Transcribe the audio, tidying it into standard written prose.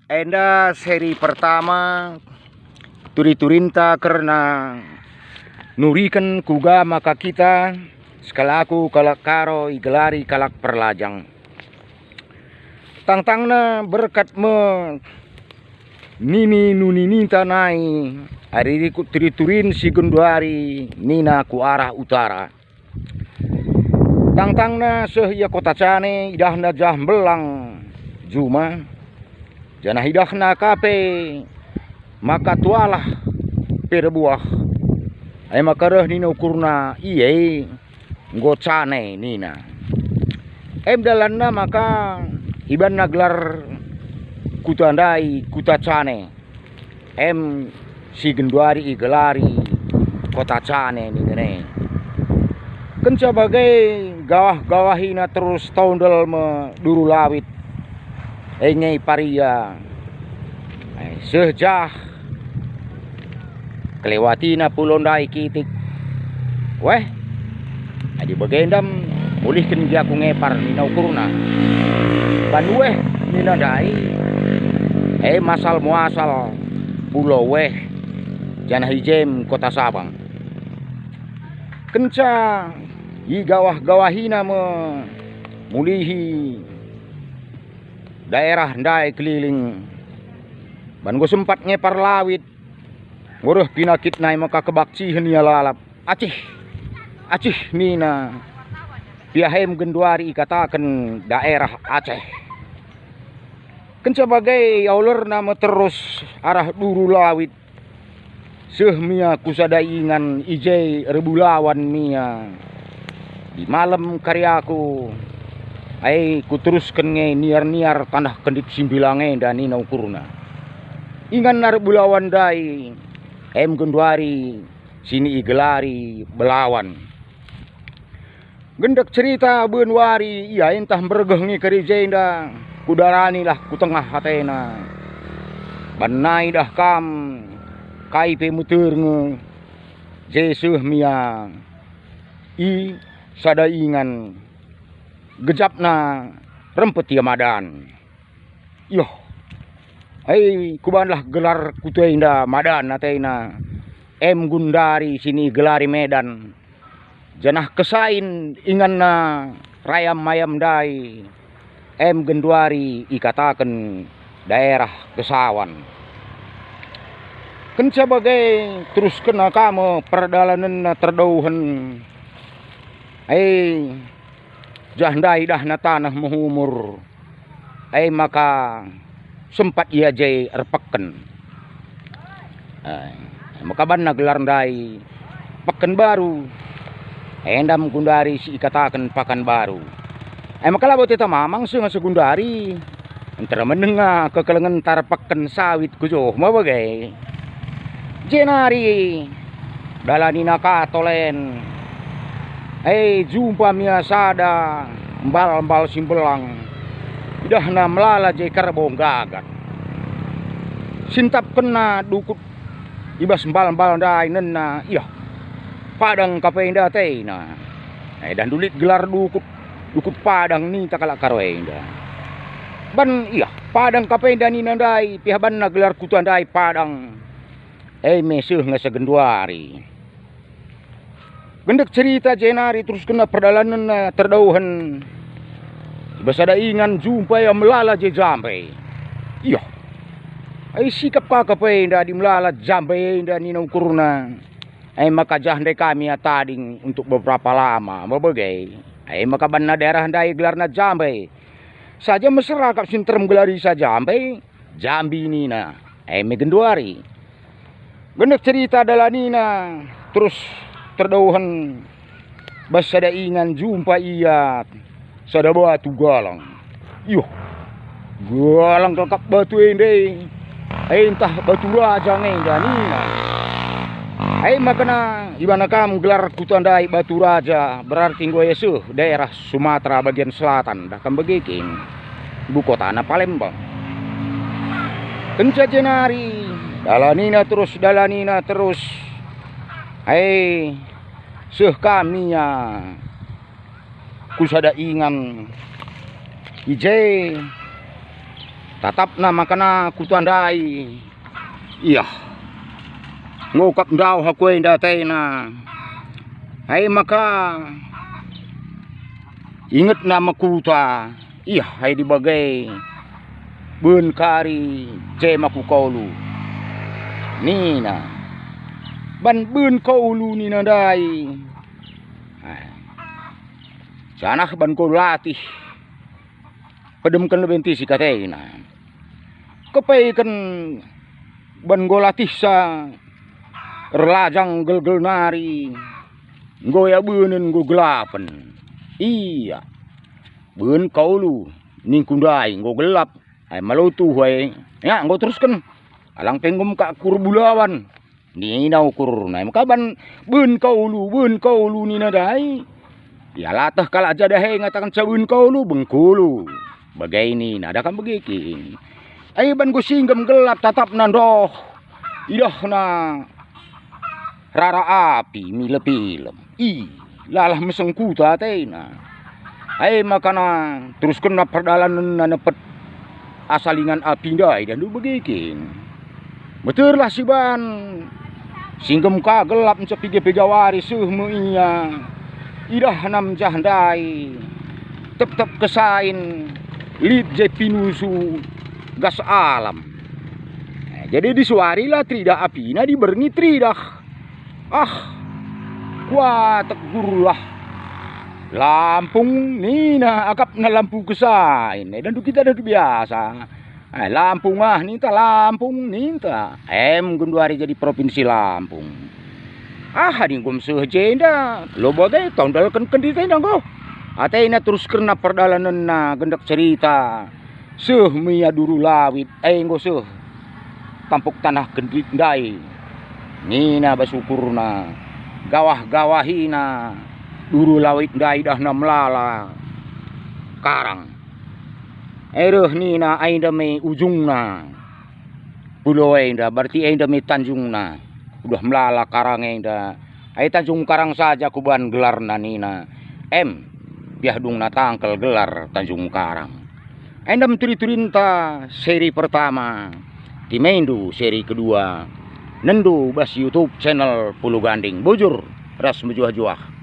Enda seri pertama turi-turinta karena nurikan kuga maka kita sekalaku kalak karo igelari kalak perlajang. Tangtangna berkat me nini nunini tanai hari ikut turi-turin si genduari nina ku arah utara. Tangtangna sehia kota cane idahna jah belang juma jana hidahna kape maka tualah perbuah ay makareh nina ukurna iye ngocane nina dalanna maka iban naglar kutandai kutacane si genduari igelari kota cane nina kenca bagai gawah-gawahina terus tondel me duru lawit nyai paria sejah kelewatina pulondai kitik weh adi bagendam mulihkan dia ku ngepar nina ukurna banweh nina dai masal muasal pulau weh jana hijem kota Sabang kenca i gawah-gawahina me mulihi daerah ndai keliling ban go sempat ngepar lawit nguruh pinakit nai maka kebaksihan ya lalap acih nina piahem genduari katakan daerah Aceh kenca bagai yauler nama terus arah duru lawit seh mia kusadaingan ije rebulawan mia di malam karyaku kuteruskan niar-niar tanah kendit simbilange dan nina ukurna ingan nar bulawan dai genduari sini igelari belawan gendek cerita benwari iya entah bergeh ngi kerijenda kudarani lah ku tengah hatena banai dah kam kaipe muter nge jesuh mia i sadaingan gejapna rempet ya madan yoh kubanlah gelar kutuinda madan atena gundari sini gelari Medan janah kesain inganna rayam mayam dai genduari ikatakan daerah Kesawan kenca bagai terus kena kamu perdalanan terdauhan jahdai dah na tanah menghumur maka sempat ia jai erpeken maka ban naglar ndai peken baru endam gundari si ikatakan pakan baru maka labot kita mamang sunga segundari antara menengah kekelengan tar peken sawit kujoh mau bagai jenari dalanina katolen jumpa mia sada mbal simbelang idahna melala jai karbong gagat sintap kena dukut ibas mbal dai nena iya padang kapenda teina dan dulit gelar dukut padang ni takala karwenda ban iya padang kapenda ni nandai pihaban na gelar kutuan dai padang meseuh ngasa genduari gendek cerita jenari terus kena perdalanan terdauhan basada ingan jumpa yang melala je jambe iya sikap kakapay nda di melala jambe nda nina ukurna maka jahde kami atading untuk beberapa lama mabagai maka banna daerah ndai gelar na jambe saja mesra kap sinterem gelari sa jambe jambi nina megenduari gendek cerita dalanina terus terdauhan basada ingan jumpa iya sada batu galang yuh galang kakak batu ende entah batu raja ngendanina makana ibana kam gelar kutandai batu raja berarti gue yesuh daerah Sumatera bagian selatan dah kam begiking ibu kota na Palembang kenca jenari dalanina terus seh kami ya kusada ingan ije Tatap na makana kutandai. Iya. Ngokap daw hakwe datay na. Ay maka inget na makuta. Iya ay dibagay. Bun kari ce makukolu. Nina. Ban bun kaulu ni nadai. Sanah ban ko latih. Pedemkan lebenti si katena. Kepaikan ban golatih sa relajang gel-gel nari goya beunen go gelapen. Iya beun kaulu ning kundai go gelap ay malutu we ya go teruskan alang penggum ka kurbulawan ni na ukur na makaban beun kaulu ni nadai ya latah kala jadahe ngatakan sabeun kaulu bengkulu bagai ini ada kan begikin. Ay ban go singgem gelap tatap nandoh idah na rara api milep-ilem. Lalah mesengkuta tena. Ay makana teruskan na perdalanan na nepet asalingan api dai dan du begikin. Betul lah si ban singgem ka gelap cepige-pige waris mu iya. Idah nam jahdai. Tep-tep kesain lid je pinusu gas alam. Jadi disuari lah tridah api na diberni tridah. Kuat tegurulah. Lampung nina akap na lampu kesain. Dan kita dah biasa. Lampung ninta Lampung ninta. Gunduari jadi provinsi Lampung. Hadingkum sehjenda. Lo bagai tondalkan kendita indang go. Atena terus kena perdalanan na gendak cerita. Mia duru lawit enggo tampuk tanah gendit dai nina basukurna gawah-gawahina duru lawit dai dah na melala karang nina ainda me ujungna pulau ainda berarti ainda me tanjungna udah melala karang ainda ai tanjung karang saja kuban gelarna nina biadungna tangkel gelar tanjung karang. Endam turi-turinta seri pertama, Timendu seri kedua, Nendu bas YouTube channel Pulu Ganding, bujur ras mejuah-juah.